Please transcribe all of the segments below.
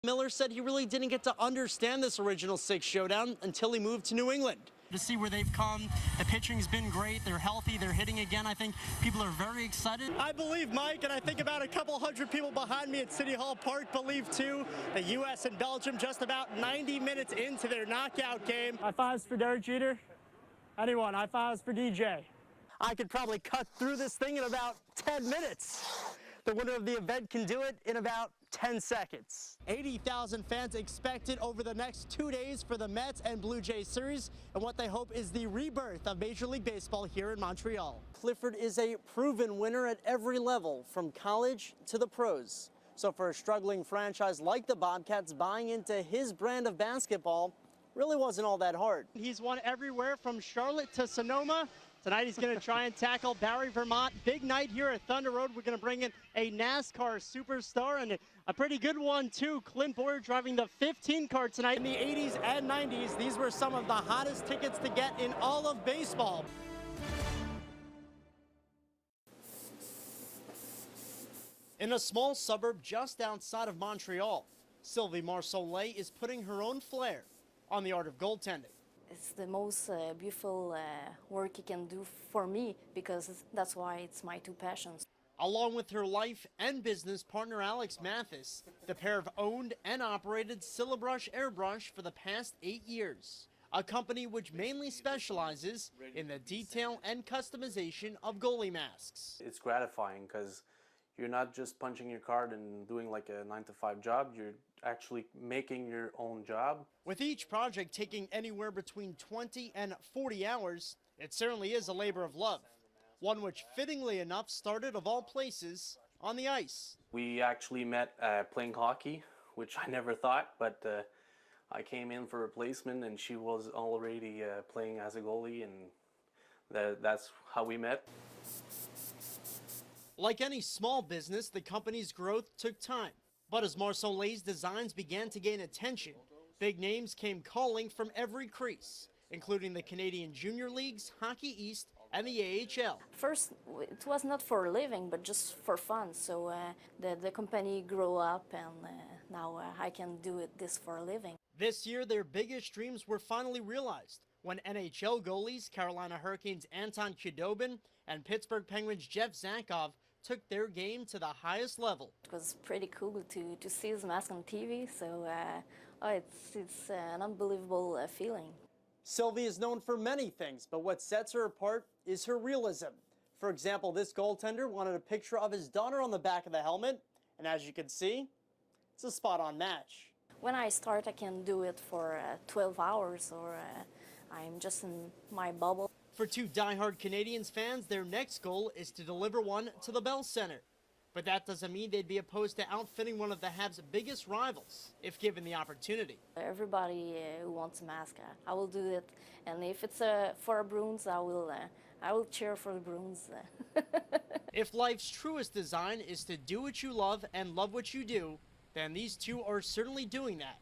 Miller said he really didn't get to understand this original six showdown until he moved to New England. To see where they've come, the pitching's been great, they're healthy, they're hitting again. I think people are very excited. I believe, Mike, and I think about a couple hundred people behind me at City Hall Park believe too. The U.S. and Belgium just about 90 minutes into their knockout game. High fives for Derek Jeter. Anyone? High fives for DJ. I could probably cut through this thing in about 10 minutes. The winner of the event can do it in about 10 seconds. 80,000 fans expected over the next 2 days for the Mets and Blue Jays series, and what they hope is the rebirth of Major League Baseball here in Montreal. Clifford is a proven winner at every level, from college to the pros. So for a struggling franchise like the Bobcats, buying into his brand of basketball really wasn't all that hard. He's won everywhere from Charlotte to Sonoma. Tonight he's going to try and tackle Barrie, Vermont. Big night here at Thunder Road. We're going to bring in a NASCAR superstar and a pretty good one too. Clint Boyer driving the 15 car tonight. In the 80s and 90s, these were some of the hottest tickets to get in all of baseball. In a small suburb just outside of Montreal, Sylvie Marsolet is putting her own flair on the art of goaltending. It's the most beautiful work you can do for me, because that's why it's my two passions. Along with her life and business partner Alex Mathis, the pair have owned and operated Silabrush Airbrush for the past 8 years, a company which mainly specializes in the detail and customization of goalie masks. It's gratifying because you're not just punching your card and doing like a 9-to-5 job, you're actually making your own job. With each project taking anywhere between 20 and 40 hours, it certainly is a labor of love. One which, fittingly enough, started of all places on the ice. We actually met playing hockey, which I never thought, but I came in for replacement and she was already playing as a goalie, and that's how we met. Like any small business, the company's growth took time. But as Marsolet's designs began to gain attention, big names came calling from every crease, including the Canadian Junior Leagues, Hockey East, and the AHL. First, it was not for a living, but just for fun. So the company grew up, and now I can do this for a living. This year, their biggest dreams were finally realized when NHL goalies Carolina Hurricanes' Anton Khudobin and Pittsburgh Penguins' Jeff Zakov took their game to the highest level. It was pretty cool to see his mask on TV, so it's an unbelievable feeling. Sylvie is known for many things, but what sets her apart is her realism. For example, this goaltender wanted a picture of his daughter on the back of the helmet, and as you can see, it's a spot-on match. When I start, I can do it for 12 hours, or I'm just in my bubble. For two diehard Canadiens fans, their next goal is to deliver one to the Bell Center. But that doesn't mean they'd be opposed to outfitting one of the Habs' biggest rivals, if given the opportunity. Everybody who wants a mask, I will do it. And if it's for a Bruins, I will cheer for the Bruins. If life's truest design is to do what you love and love what you do, then these two are certainly doing that,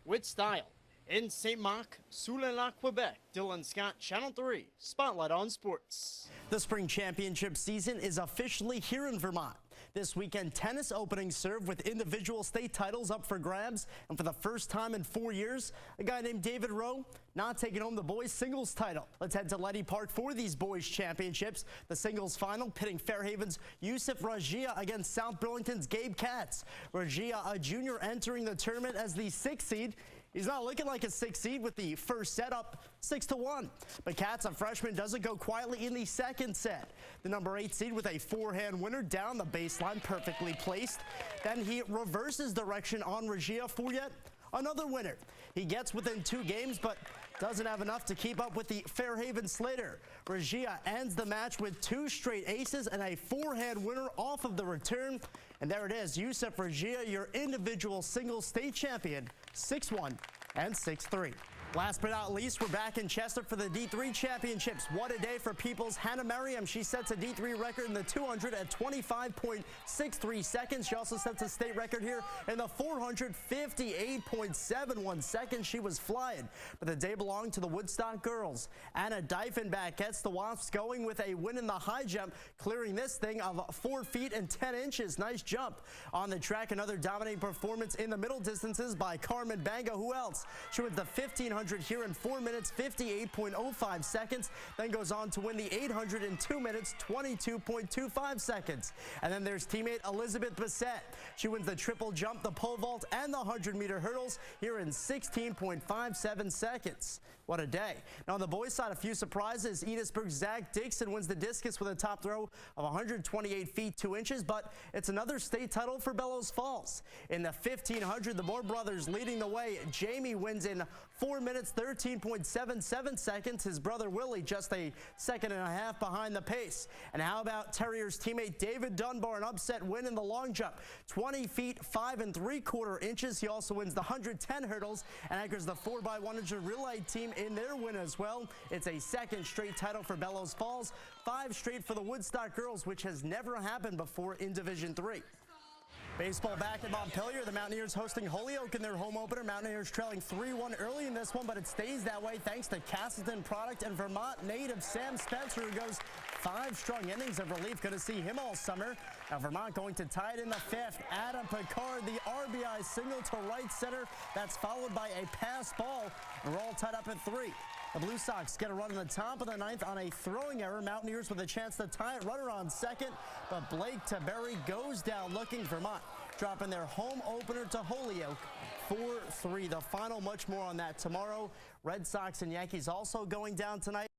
with style. In Saint-Marc, Sous-le-Lac, Quebec, Dylan Scott, Channel 3, Spotlight on Sports. The spring championship season is officially here in Vermont. This weekend, tennis opening serve with individual state titles up for grabs. And for the first time in 4 years, a guy named David Rowe not taking home the boys' singles title. Let's head to Letty Park for these boys' championships. The singles final pitting Fairhaven's Yusuf Rajia against South Burlington's Gabe Katz. Rajia, a junior entering the tournament as the 6th seed. He's not looking like a 6th seed with the first set up 6-1. But Katz, a freshman, doesn't go quietly in the second set. The number 8 seed with a forehand winner down the baseline, perfectly placed. Then he reverses direction on Regia for yet another winner. He gets within 2 games, but doesn't have enough to keep up with the Fairhaven Slater. Regia ends the match with 2 straight aces and a forehand winner off of the return. And there it is, Yusuf Regia, your individual singles state champion, 6-1 and 6-3. Last but not least, we're back in Chester for the D3 championships. What a day for People's Hannah Merriam. She sets a D3 record in the 200 at 25.63 seconds. She also sets a state record here in the 400, 58.71 seconds. She was flying, but the day belonged to the Woodstock girls. Anna Diefenbach gets the Wasps going with a win in the high jump, clearing this thing of 4 feet and 10 inches. Nice jump. On the track, another dominating performance in the middle distances by Carmen Banga. Who else? She wins the 1500 here in 4 minutes, 58.05 seconds, then goes on to win the 800 in 2 minutes, 22.25 seconds. And then there's teammate Elizabeth Bissett. She wins the triple jump, the pole vault, and the 100-meter hurdles here in 16.57 seconds. What a day. Now on the boys' side, a few surprises. Edithsburg's Zach Dixon wins the discus with a top throw of 128 feet 2 inches, but it's another state title for Bellows Falls. In the 1500, the Moore brothers leading the way. Jamie wins in 4 minutes, 13.77 seconds. His brother Willie just a second and a half behind the pace. And how about Terrier's teammate David Dunbar, an upset win in the long jump, 20 feet 5 3/4 inches. He also wins the 110 hurdles and anchors the 4x100 relay team in their win as well. It's a second straight title for Bellows Falls, 5 straight for the Woodstock girls, which has never happened before in Division III. Baseball back in Montpelier. The Mountaineers hosting Holyoke in their home opener. Mountaineers trailing 3-1 early in this one, but it stays that way thanks to Castleton product and Vermont native Sam Spencer, who goes 5 strong innings of relief. Going to see him all summer. Now Vermont going to tie it in the 5th. Adam Picard, the RBI single to right center. That's followed by a pass ball. And we're all tied up at 3. The Blue Sox get a run in the top of the 9th on a throwing error. Mountaineers with a chance to tie it. Runner on second, but Blake Taberry goes down looking. Vermont dropping their home opener to Holyoke 4-3. The final, much more on that tomorrow. Red Sox and Yankees also going down tonight.